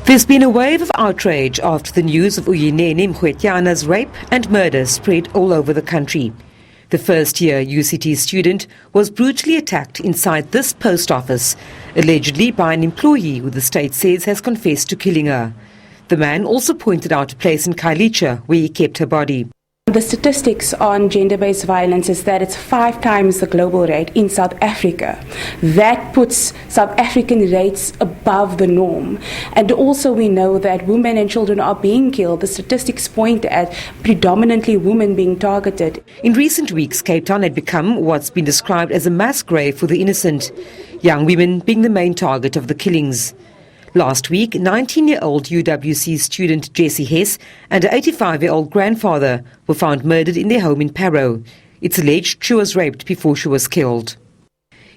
There's been a wave of outrage after the news of Uyinene Mrwetyana's rape and murder spread all over the country. The first-year UCT student was brutally attacked inside this post office, allegedly by an employee who the state says has confessed to killing her. The man also pointed out a place in Khayelitsha where he kept her body. The statistics on gender-based violence is that it's 5 times the global rate in South Africa. That puts South African rates above the norm. And also we know that women and children are being killed. The statistics point at predominantly women being targeted. In recent weeks, Cape Town had become what's been described as a mass grave for the innocent, young women being the main target of the killings. Last week, 19-year-old UWC student Jessie Hess and her 85-year-old grandfather were found murdered in their home in Parow. It's alleged she was raped before she was killed.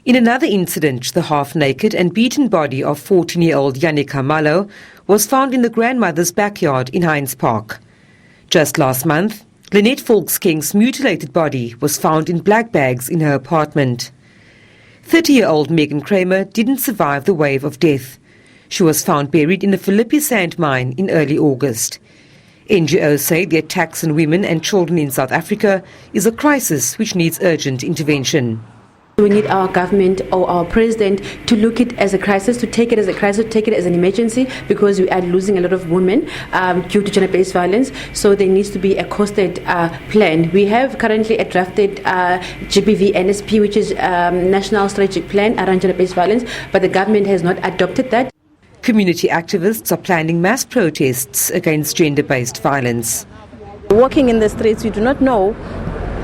In another incident, the half-naked and beaten body of 14-year-old Yannicka Malo was found in the grandmother's backyard in Hines Park. Just last month, Lynette Volksking's mutilated body was found in black bags in her apartment. 30-year-old Megan Kramer didn't survive the wave of death. She was found buried in a Philippi sand mine in early August. NGOs say the attacks on women and children in South Africa is a crisis which needs urgent intervention. We need our government or our president to look at it as a crisis, to take it as a crisis, to take it as an emergency, because we are losing a lot of women due to gender-based violence. So there needs to be a costed plan. We have currently a drafted GBV NSP, which is National Strategic Plan around gender-based violence, but the government has not adopted that. Community activists are planning mass protests against gender-based violence. Walking in the streets, you do not know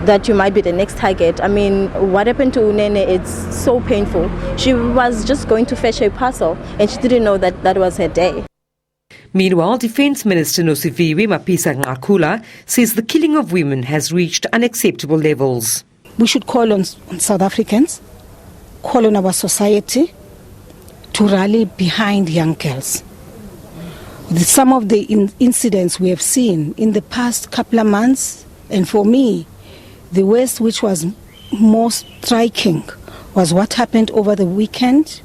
that you might be the next target. I mean, what happened to Uyinene, it's so painful. She was just going to fetch her parcel and she didn't know that that was her day. Meanwhile, Defence Minister Nosiviwe Mapisa-Nqakula says the killing of women has reached unacceptable levels. We should call on South Africans, call on our society to rally behind young girls. Some of the incidents we have seen in the past couple of months, and for me, the worst which was most striking was what happened over the weekend.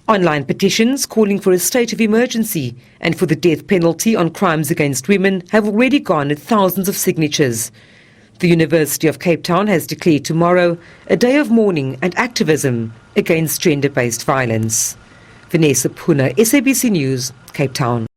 Online petitions calling for a state of emergency and for the death penalty on crimes against women have already garnered thousands of signatures. The University of Cape Town has declared tomorrow a day of mourning and activism against gender-based violence. Vanessa Poona, SABC News, Cape Town.